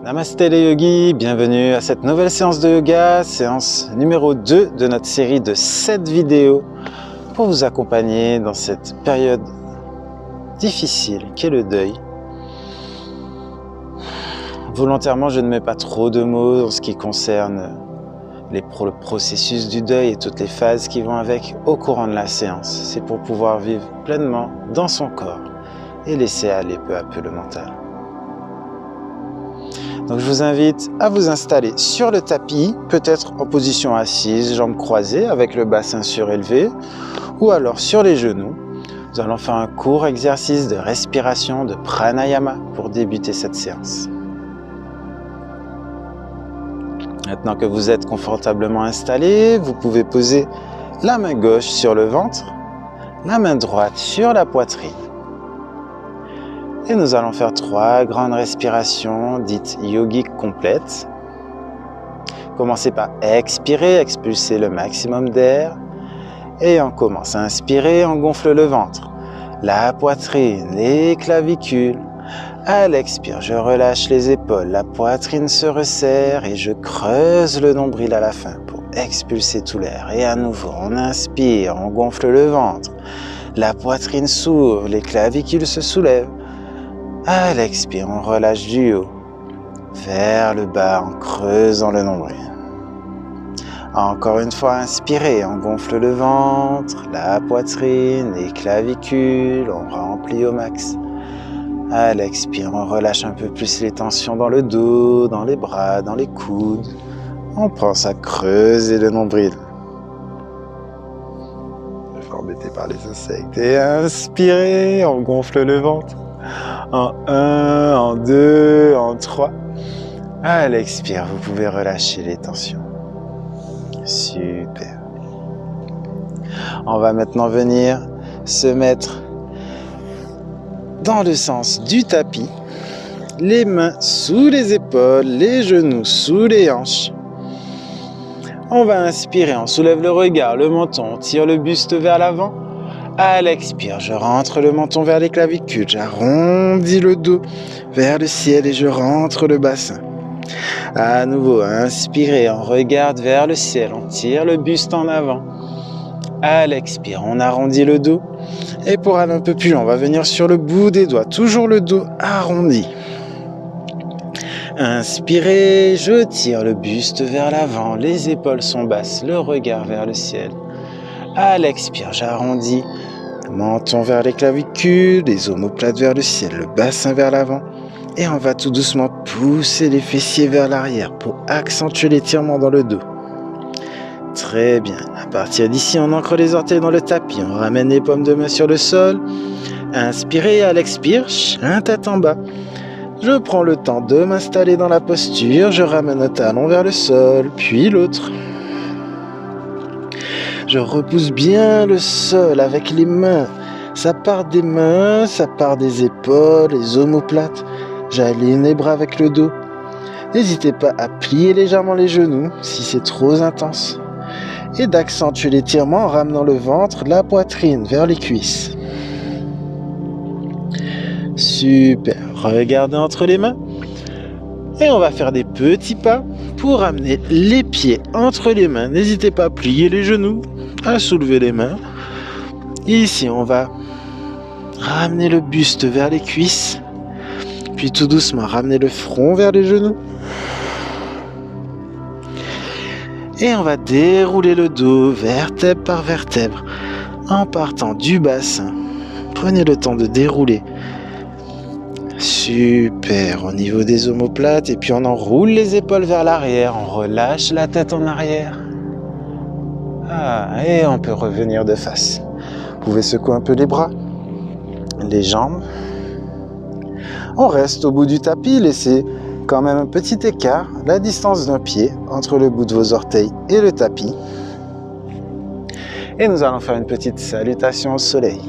Namasté les yogis, bienvenue à cette nouvelle séance de yoga, séance numéro 2 de notre série de 7 vidéos pour vous accompagner dans cette période difficile qu'est le deuil. Volontairement, je ne mets pas trop de mots en ce qui concerne le processus du deuil et toutes les phases qui vont avec au courant de la séance. C'est pour pouvoir vivre pleinement dans son corps et laisser aller peu à peu le mental. Donc je vous invite à vous installer sur le tapis, peut-être en position assise, jambes croisées avec le bassin surélevé, ou alors sur les genoux. Nous allons faire un court exercice de respiration, de pranayama pour débuter cette séance. Maintenant que vous êtes confortablement installé, vous pouvez poser la main gauche sur le ventre, la main droite sur la poitrine. Et nous allons faire 3 grandes respirations dites yogiques complètes. Commencez par expirer, expulser le maximum d'air. Et on commence à inspirer, on gonfle le ventre, la poitrine, les clavicules. À l'expire, je relâche les épaules, la poitrine se resserre et je creuse le nombril à la fin pour expulser tout l'air. Et à nouveau, on inspire, on gonfle le ventre, la poitrine s'ouvre, les clavicules se soulèvent. À l'expire, on relâche du haut vers le bas en creusant le nombril. Encore une fois, inspirez, on gonfle le ventre, la poitrine, les clavicules, on remplit au max. À l'expire, on relâche un peu plus les tensions dans le dos, dans les bras, dans les coudes. On pense à creuser le nombril. Je suis embêté par les insectes. Et inspirez, on gonfle le ventre. En 1, en 2, en 3. À l'expire, vous pouvez relâcher les tensions. Super. On va maintenant venir se mettre dans le sens du tapis. Les mains sous les épaules, les genoux sous les hanches. On va inspirer, on soulève le regard, le menton, on tire le buste vers l'avant. À l'expire, je rentre le menton vers les clavicules, j'arrondis le dos vers le ciel et je rentre le bassin. À nouveau, inspirez, on regarde vers le ciel, on tire le buste en avant. À l'expire, on arrondit le dos. Et pour aller un peu plus loin, on va venir sur le bout des doigts, toujours le dos arrondi. Inspirez, je tire le buste vers l'avant, les épaules sont basses, le regard vers le ciel. À l'expire, j'arrondis, le menton vers les clavicules, les omoplates vers le ciel, le bassin vers l'avant. Et on va tout doucement pousser les fessiers vers l'arrière pour accentuer l'étirement dans le dos. Très bien. À partir d'ici, on ancre les orteils dans le tapis. On ramène les paumes de main sur le sol. Inspirez, à l'expire, un tête en bas. Je prends le temps de m'installer dans la posture. Je ramène un talon vers le sol, puis l'autre. Je repousse bien le sol avec les mains. Ça part des mains, ça part des épaules, les omoplates. J'aligne les bras avec le dos. N'hésitez pas à plier légèrement les genoux si c'est trop intense. Et d'accentuer l'étirement en ramenant le ventre, la poitrine vers les cuisses. Super. Regardez entre les mains. Et on va faire des petits pas pour ramener les pieds entre les mains. N'hésitez pas à plier les genoux, à soulever les mains. Ici, on va ramener le buste vers les cuisses. Puis tout doucement, ramener le front vers les genoux. Et on va dérouler le dos, vertèbre par vertèbre, en partant du bassin. Prenez le temps de dérouler. Super, au niveau des omoplates. Et puis on enroule les épaules vers l'arrière, on relâche la tête en arrière. Et on peut revenir de face. Vous pouvez secouer un peu les bras, les jambes. On reste au bout du tapis, laissez quand même un petit écart, la distance d'un pied entre le bout de vos orteils et le tapis. Et nous allons faire une petite salutation au soleil.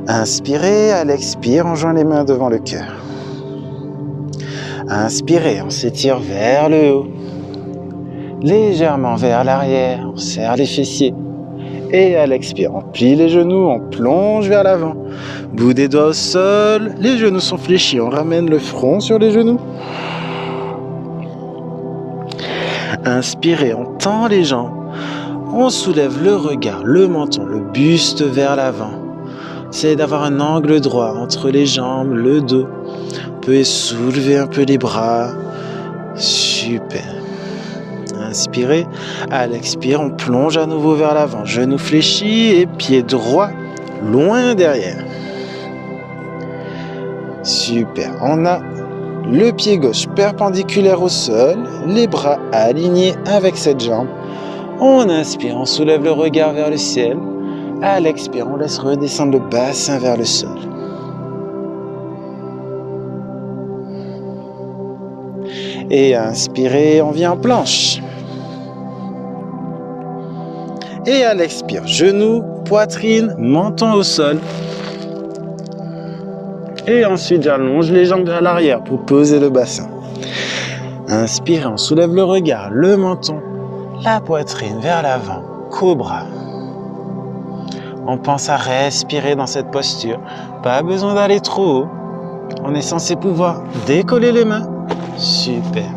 Inspirez, à l'expire, on joint les mains devant le cœur. Inspirez, on s'étire vers le haut. Légèrement vers l'arrière, on serre les fessiers. Et à l'expire, on plie les genoux, on plonge vers l'avant Bout des doigts au sol, les genoux sont fléchis, on ramène le front sur les genoux. Inspirez, on tend les jambes. On soulève le regard, le menton, le buste vers l'avant. Essayez d'avoir un angle droit entre les jambes, le dos. Vous pouvez soulever un peu les bras. Super. Inspirez. À l'expire, on plonge à nouveau vers l'avant. Genoux fléchis et pied droit loin derrière. Super. On a le pied gauche perpendiculaire au sol, les bras alignés avec cette jambe. On inspire, on soulève le regard vers le ciel. À l'expire, on laisse redescendre le bassin vers le sol. Et inspirez, on vient en planche. Et à l'expire, genoux, poitrine, menton au sol. Et ensuite, j'allonge les jambes vers l'arrière pour poser le bassin. Inspirez, on soulève le regard, le menton, la poitrine vers l'avant, cobra. On pense à respirer dans cette posture. Pas besoin d'aller trop haut. On est censé pouvoir décoller les mains. Super.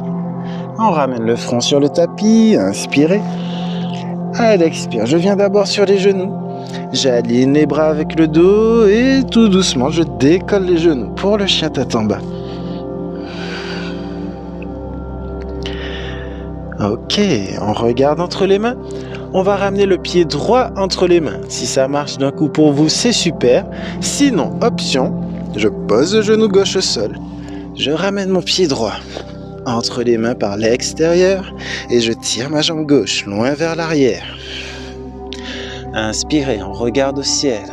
On ramène le front sur le tapis. Inspirez. À l'expire, je viens d'abord sur les genoux. J'aligne les bras avec le dos et tout doucement, je décolle les genoux pour le chien tête en bas. Ok, on regarde entre les mains. On va ramener le pied droit entre les mains. Si ça marche d'un coup pour vous, c'est super. Sinon, option, je pose le genou gauche au sol. Je ramène mon pied droit entre les mains par l'extérieur et je tire ma jambe gauche loin vers l'arrière. Inspirez, on regarde au ciel.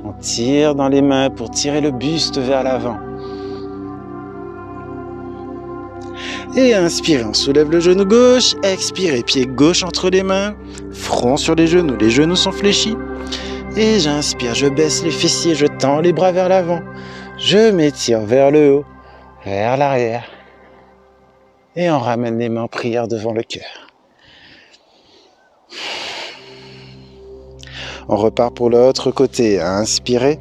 On tire dans les mains pour tirer le buste vers l'avant. Et inspirez, on soulève le genou gauche. Expirez, pied gauche entre les mains. Front sur les genoux sont fléchis. Et j'inspire, je baisse les fessiers, je tends les bras vers l'avant. Je m'étire vers le haut, vers l'arrière. Et on ramène les mains en prière devant le cœur. On repart pour l'autre côté. Inspirez.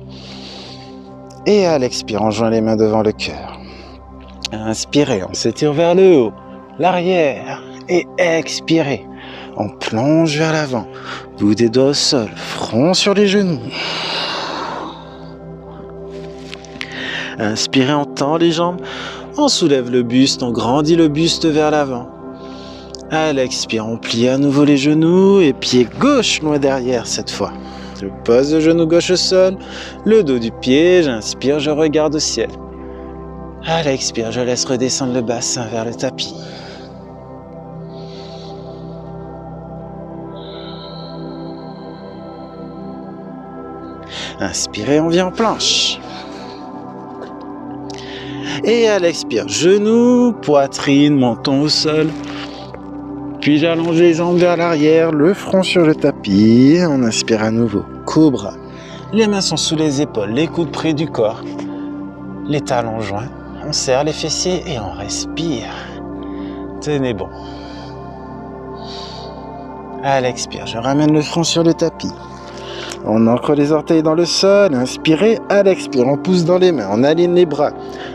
Et à l'expire, on joint les mains devant le cœur. Inspirez, on s'étire vers le haut, l'arrière. Et expirez, on plonge vers l'avant. Bout des doigts au sol, front sur les genoux. Inspirez, on tend les jambes. On soulève le buste, on grandit le buste vers l'avant. À l'expire, on plie à nouveau les genoux et pied gauche loin derrière cette fois. Je pose le genou gauche au sol, le dos du pied, j'inspire, je regarde au ciel. À l'expire, je laisse redescendre le bassin vers le tapis. Inspirez, on vient en planche. Et à l'expire, genoux, poitrine, menton au sol. Puis j'allonge les jambes vers l'arrière, le front sur le tapis. On inspire à nouveau, cobra. Les mains sont sous les épaules, les coudes près du corps. Les talons joints. On serre les fessiers et on respire. Tenez bon. À l'expire, je ramène le front sur le tapis. On ancre les orteils dans le sol. Inspirez. À l'expire, on pousse dans les mains. On aligne les bras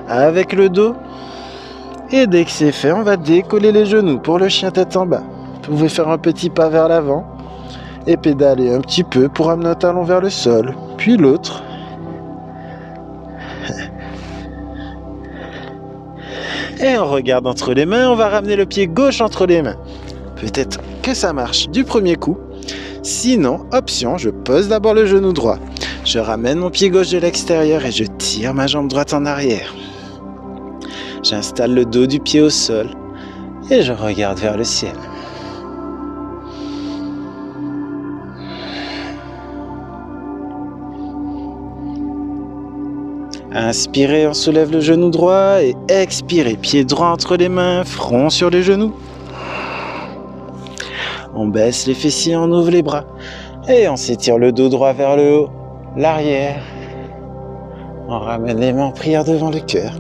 avec le dos. Et dès que c'est fait, on va décoller les genoux pour le chien tête en bas. Vous pouvez faire un petit pas vers l'avant et pédaler un petit peu pour amener un talon vers le sol. Puis l'autre. Et on regarde entre les mains, on va ramener le pied gauche entre les mains. Peut-être que ça marche du premier coup. Sinon, option, je pose d'abord le genou droit. Je ramène mon pied gauche de l'extérieur et je tire ma jambe droite en arrière. J'installe le dos du pied au sol et je regarde vers le ciel. Inspirez, on soulève le genou droit et expirez, pied droit entre les mains, front sur les genoux. On baisse les fessiers, on ouvre les bras et on s'étire le dos droit vers le haut, l'arrière. On ramène les mains en prière devant le cœur.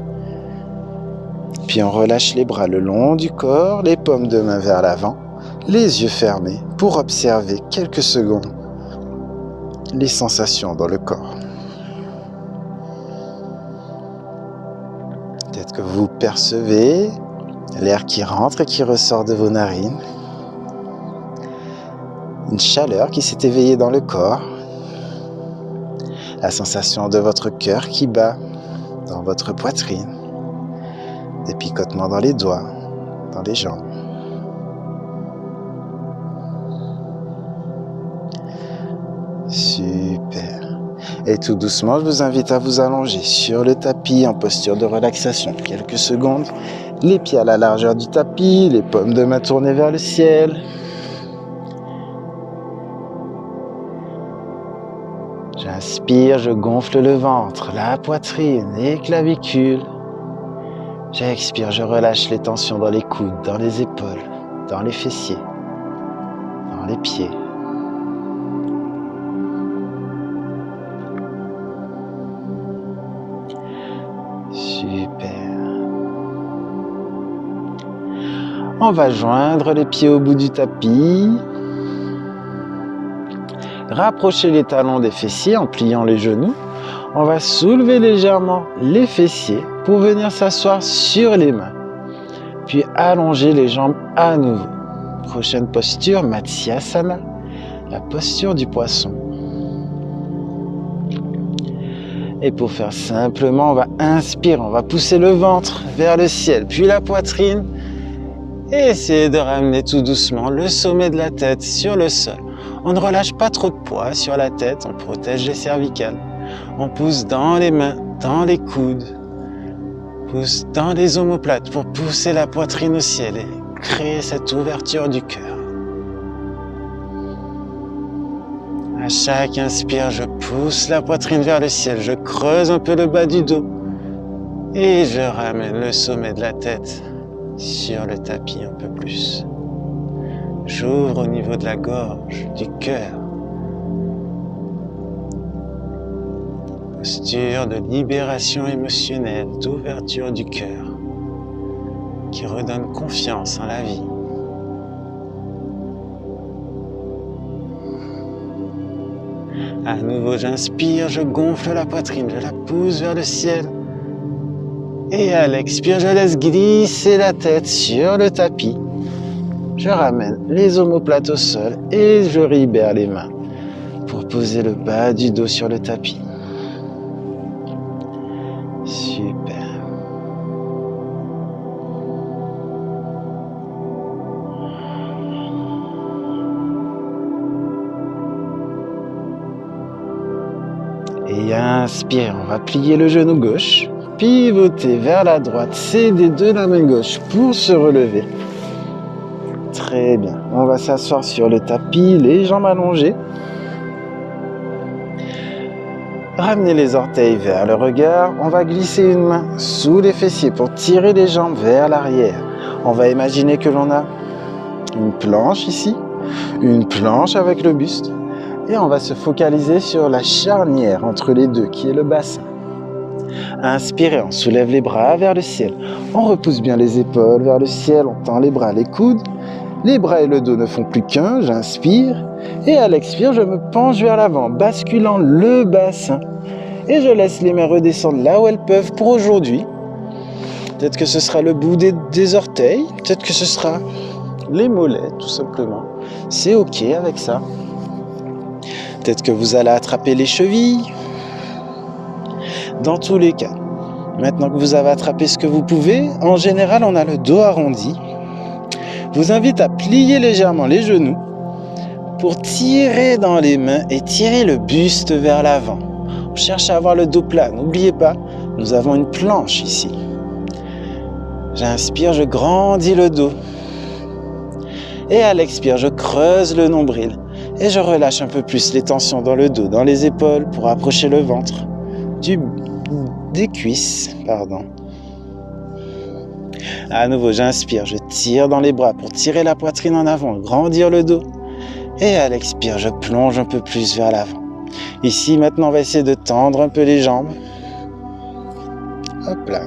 Puis on relâche les bras le long du corps, les paumes de main vers l'avant, les yeux fermés pour observer quelques secondes les sensations dans le corps. Peut-être que vous percevez l'air qui rentre et qui ressort de vos narines. Une chaleur qui s'est éveillée dans le corps. La sensation de votre cœur qui bat dans votre poitrine. Des picotements dans les doigts, dans les jambes. Super. Et tout doucement, je vous invite à vous allonger sur le tapis en posture de relaxation. Quelques secondes. Les pieds à la largeur du tapis, les paumes de main tournées vers le ciel. J'inspire, je gonfle le ventre, la poitrine, les clavicules. J'expire, je relâche les tensions dans les coudes, dans les épaules, dans les fessiers, dans les pieds. Super. On va joindre les pieds au bout du tapis. Rapprocher les talons des fessiers en pliant les genoux. On va soulever légèrement les fessiers pour venir s'asseoir sur les mains. Puis allonger les jambes à nouveau. Prochaine posture, Matsyasana, la posture du poisson. Et pour faire simplement, on va inspirer, on va pousser le ventre vers le ciel, puis la poitrine. Et essayer de ramener tout doucement le sommet de la tête sur le sol. On ne relâche pas trop de poids sur la tête, on protège les cervicales. On pousse dans les mains, dans les coudes. Pousse dans les omoplates pour pousser la poitrine au ciel et créer cette ouverture du cœur. À chaque inspire, je pousse la poitrine vers le ciel, je creuse un peu le bas du dos et je ramène le sommet de la tête sur le tapis un peu plus. J'ouvre au niveau de la gorge, du cœur. Posture de libération émotionnelle, d'ouverture du cœur, qui redonne confiance en la vie. À nouveau, j'inspire, je gonfle la poitrine, je la pousse vers le ciel. Et à l'expire, je laisse glisser la tête sur le tapis. Je ramène les omoplates au sol et je libère les mains pour poser le bas du dos sur le tapis. Super. Et inspire, on va plier le genou gauche, pivoter vers la droite, céder de la main gauche pour se relever. Très bien. On va s'asseoir sur le tapis, les jambes allongées. Ramenez les orteils vers le regard. On va glisser une main sous les fessiers pour tirer les jambes vers l'arrière. On va imaginer que l'on a une planche ici, une planche avec le buste. Et on va se focaliser sur la charnière entre les deux, qui est le bassin. Inspirez, on soulève les bras vers le ciel. On repousse bien les épaules vers le ciel, on tend les bras, les coudes. Les bras et le dos ne font plus qu'un, j'inspire. Et à l'expire, je me penche vers l'avant, basculant le bassin. Et je laisse les mains redescendre là où elles peuvent pour aujourd'hui. Peut-être que ce sera le bout des orteils, peut-être que ce sera les mollets, tout simplement. C'est ok avec ça. Peut-être que vous allez attraper les chevilles. Dans tous les cas, maintenant que vous avez attrapé ce que vous pouvez, en général, on a le dos arrondi. Je vous invite à plier légèrement les genoux pour tirer dans les mains et tirer le buste vers l'avant. On cherche à avoir le dos plat. N'oubliez pas, nous avons une planche ici. J'inspire, je grandis le dos. Et à l'expire, je creuse le nombril. Et je relâche un peu plus les tensions dans le dos, dans les épaules pour approcher le ventre des cuisses. À nouveau, j'inspire, je tire dans les bras pour tirer la poitrine en avant, grandir le dos. Et à l'expire, je plonge un peu plus vers l'avant. Ici, maintenant, on va essayer de tendre un peu les jambes. Hop là.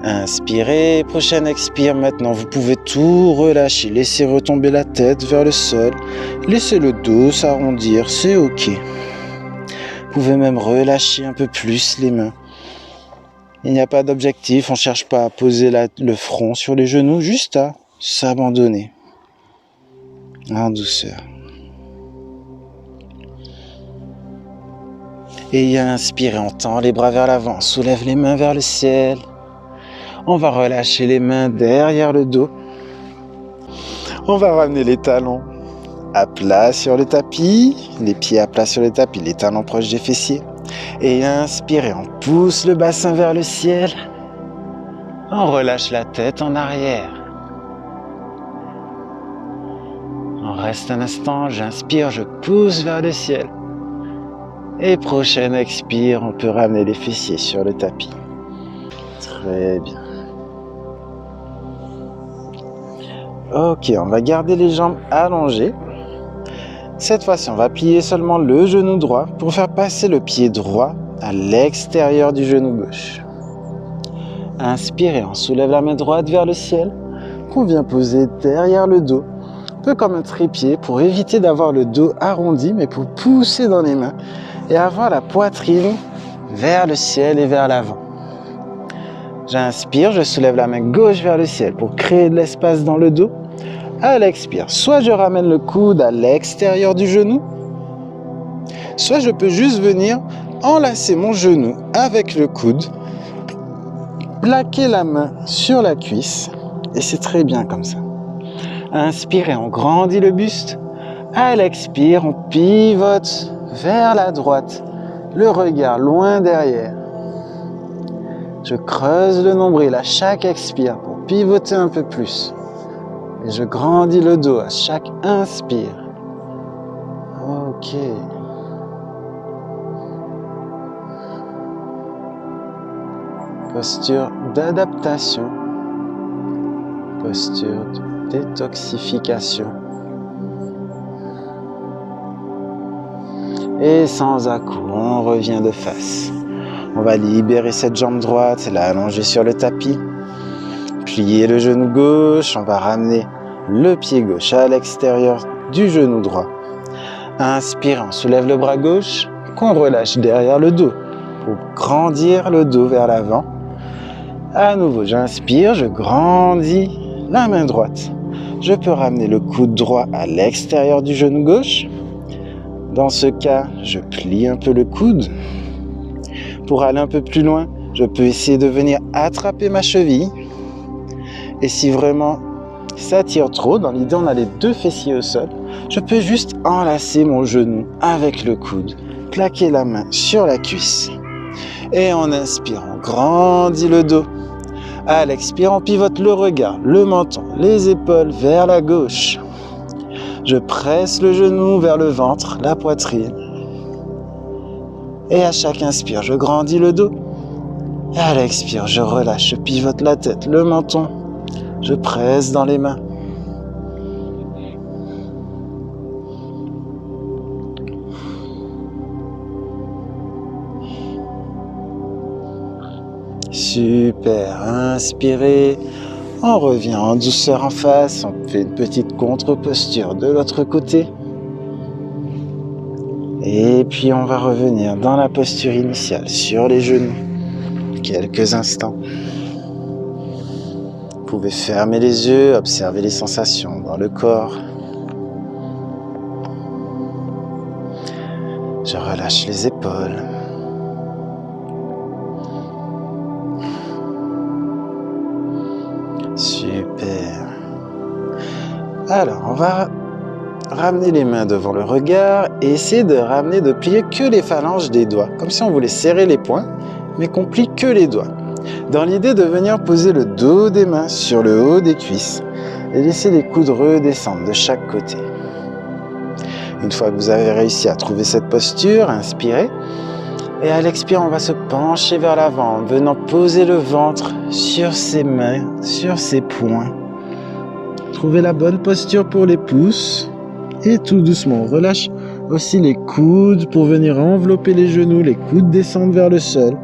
Inspirez, prochaine expire. Maintenant, vous pouvez tout relâcher. Laissez retomber la tête vers le sol. Laissez le dos s'arrondir, c'est ok. Vous pouvez même relâcher un peu plus les mains. Il n'y a pas d'objectif, on ne cherche pas à poser le front sur les genoux, juste à s'abandonner en douceur. Et inspirez, on tend les bras vers l'avant, on soulève les mains vers le ciel. On va relâcher les mains derrière le dos. On va ramener les talons à plat sur le tapis, les pieds à plat sur le tapis, les talons proches des fessiers. Et inspirez, on pousse le bassin vers le ciel. On relâche la tête en arrière. On reste un instant, j'inspire, je pousse vers le ciel. Et prochaine expire, on peut ramener les fessiers sur le tapis. Très bien. Ok, on va garder les jambes allongées. Cette fois-ci, on va plier seulement le genou droit pour faire passer le pied droit à l'extérieur du genou gauche. Inspirez, on soulève la main droite vers le ciel, qu'on vient poser derrière le dos, un peu comme un trépied pour éviter d'avoir le dos arrondi, mais pour pousser dans les mains et avoir la poitrine vers le ciel et vers l'avant. J'inspire, je soulève la main gauche vers le ciel pour créer de l'espace dans le dos. À l'expire, soit je ramène le coude à l'extérieur du genou, soit je peux juste venir enlacer mon genou avec le coude, plaquer la main sur la cuisse, et c'est très bien comme ça. Inspirez, on grandit le buste. À l'expire, on pivote vers la droite, le regard loin derrière. Je creuse le nombril à chaque expire pour pivoter un peu plus. Et je grandis le dos à chaque inspire. Ok. Posture d'adaptation. Posture de détoxification. Et sans à-coup, on revient de face. On va libérer cette jambe droite, la allonger sur le tapis. Plier le genou gauche, on va ramener le pied gauche à l'extérieur du genou droit. Inspire, on soulève le bras gauche, qu'on relâche derrière le dos pour grandir le dos vers l'avant. À nouveau, j'inspire, je grandis la main droite. Je peux ramener le coude droit à l'extérieur du genou gauche. Dans ce cas, je plie un peu le coude. Pour aller un peu plus loin, je peux essayer de venir attraper ma cheville. Et si vraiment ça tire trop, dans l'idée on a les deux fessiers au sol, je peux juste enlacer mon genou avec le coude, plaquer la main sur la cuisse. Et en inspirant, on grandit le dos. À l'expire, on pivote le regard, le menton, les épaules vers la gauche. Je presse le genou vers le ventre, la poitrine. Et à chaque inspire, je grandis le dos. Et à l'expire, je relâche, je pivote la tête, le menton. Je presse dans les mains. Super, inspirez. On revient en douceur en face. On fait une petite contre-posture de l'autre côté. Et puis on va revenir dans la posture initiale, sur les genoux. Quelques instants. Vous pouvez fermer les yeux, observer les sensations dans le corps. Je relâche les épaules. Super. Alors, on va ramener les mains devant le regard et essayer de plier que les phalanges des doigts. Comme si on voulait serrer les poings, mais qu'on plie que les doigts. Dans l'idée de venir poser le dos des mains sur le haut des cuisses et laisser les coudes redescendre de chaque côté. Une fois que vous avez réussi à trouver cette posture, inspirez. Et à l'expire, on va se pencher vers l'avant en venant poser le ventre sur ses mains, sur ses poings. Trouvez la bonne posture pour les pouces. Et tout doucement, on relâche aussi les coudes pour venir envelopper les genoux. Les coudes descendent vers le sol.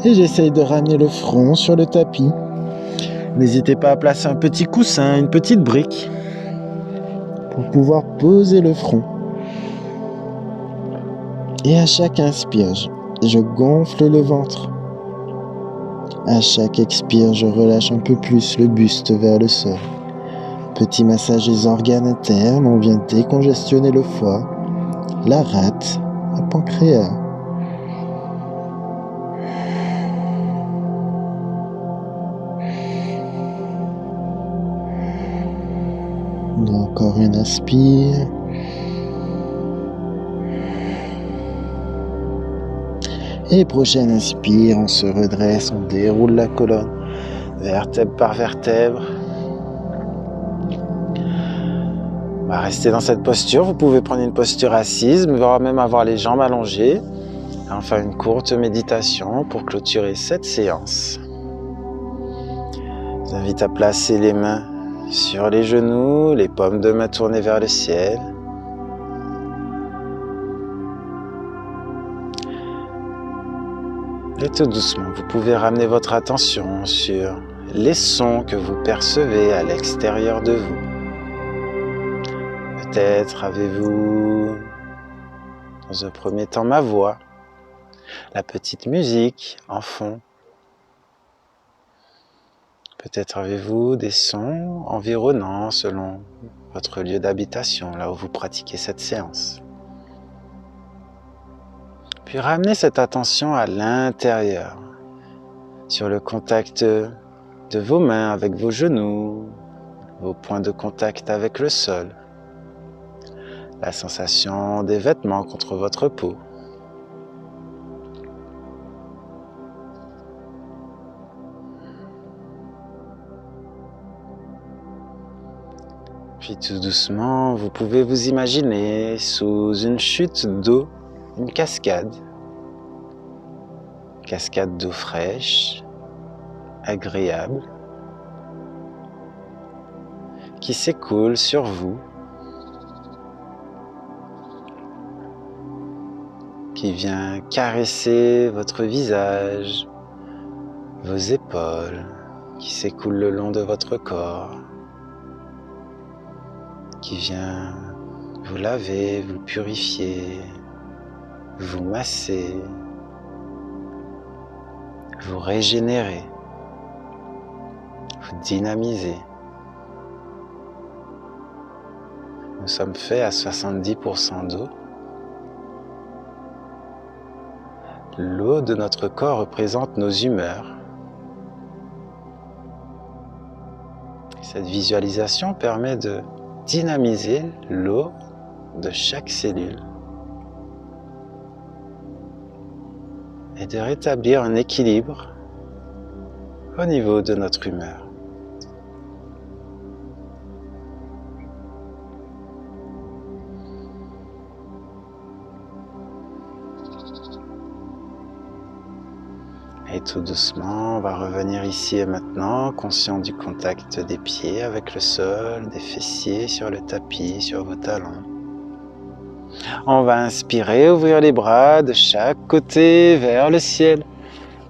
Et j'essaye de ramener le front sur le tapis. N'hésitez pas à placer un petit coussin, une petite brique pour pouvoir poser le front. Et à chaque inspire, je gonfle le ventre. À chaque expire, je relâche un peu plus le buste vers le sol. Petit massage des organes internes, on vient décongestionner le foie, la rate, le pancréas. Encore une inspire. Et prochaine inspire, on se redresse, on déroule la colonne, vertèbre par vertèbre. On va rester dans cette posture. Vous pouvez prendre une posture assise, voire même avoir les jambes allongées. Et on fait une courte méditation pour clôturer cette séance. Je vous invite à placer les mains sur les genoux, les paumes de main tournées vers le ciel. Et tout doucement, vous pouvez ramener votre attention sur les sons que vous percevez à l'extérieur de vous. Peut-être avez-vous, dans un premier temps, ma voix, la petite musique en fond. Peut-être avez-vous des sons environnants selon votre lieu d'habitation, là où vous pratiquez cette séance. Puis ramenez cette attention à l'intérieur, sur le contact de vos mains avec vos genoux, vos points de contact avec le sol, la sensation des vêtements contre votre peau. Puis tout doucement, vous pouvez vous imaginer sous une chute d'eau, une cascade d'eau fraîche, agréable, qui s'écoule sur vous, qui vient caresser votre visage, vos épaules, qui s'écoule le long de votre corps, qui vient vous laver, vous purifier, vous masser, vous régénérer, vous dynamiser. Nous sommes faits à 70% d'eau. L'eau de notre corps représente nos humeurs. Cette visualisation permet de dynamiser l'eau de chaque cellule et de rétablir un équilibre au niveau de notre humeur. Et tout doucement, on va revenir ici et maintenant, conscient du contact des pieds avec le sol, des fessiers sur le tapis, sur vos talons. On va inspirer, ouvrir les bras de chaque côté vers le ciel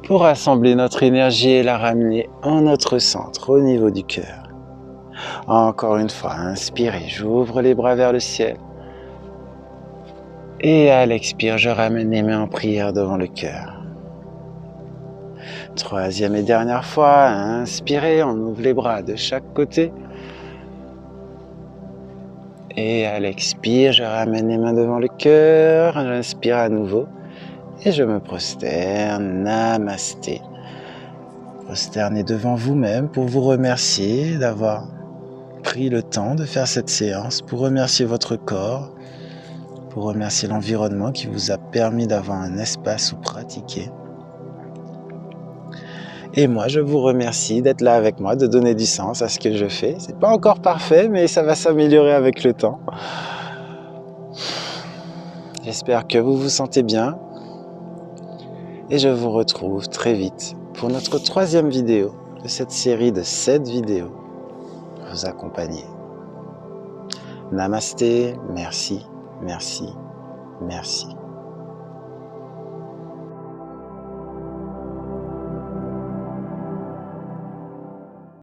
pour rassembler notre énergie et la ramener en notre centre, au niveau du cœur. Encore une fois, inspirez, j'ouvre les bras vers le ciel. Et à l'expire, je ramène les mains en prière devant le cœur. Troisième et dernière fois, inspirez, on ouvre les bras de chaque côté. Et à l'expire, je ramène les mains devant le cœur, j'inspire à nouveau et je me prosterne, namasté. Prosternez devant vous-même pour vous remercier d'avoir pris le temps de faire cette séance, pour remercier votre corps, pour remercier l'environnement qui vous a permis d'avoir un espace où pratiquer. Et moi, je vous remercie d'être là avec moi, de donner du sens à ce que je fais. C'est pas encore parfait, mais ça va s'améliorer avec le temps. J'espère que vous vous sentez bien. Et je vous retrouve très vite pour notre troisième vidéo de cette série de 7 vidéos pour vous accompagner. Namasté, merci, merci, merci.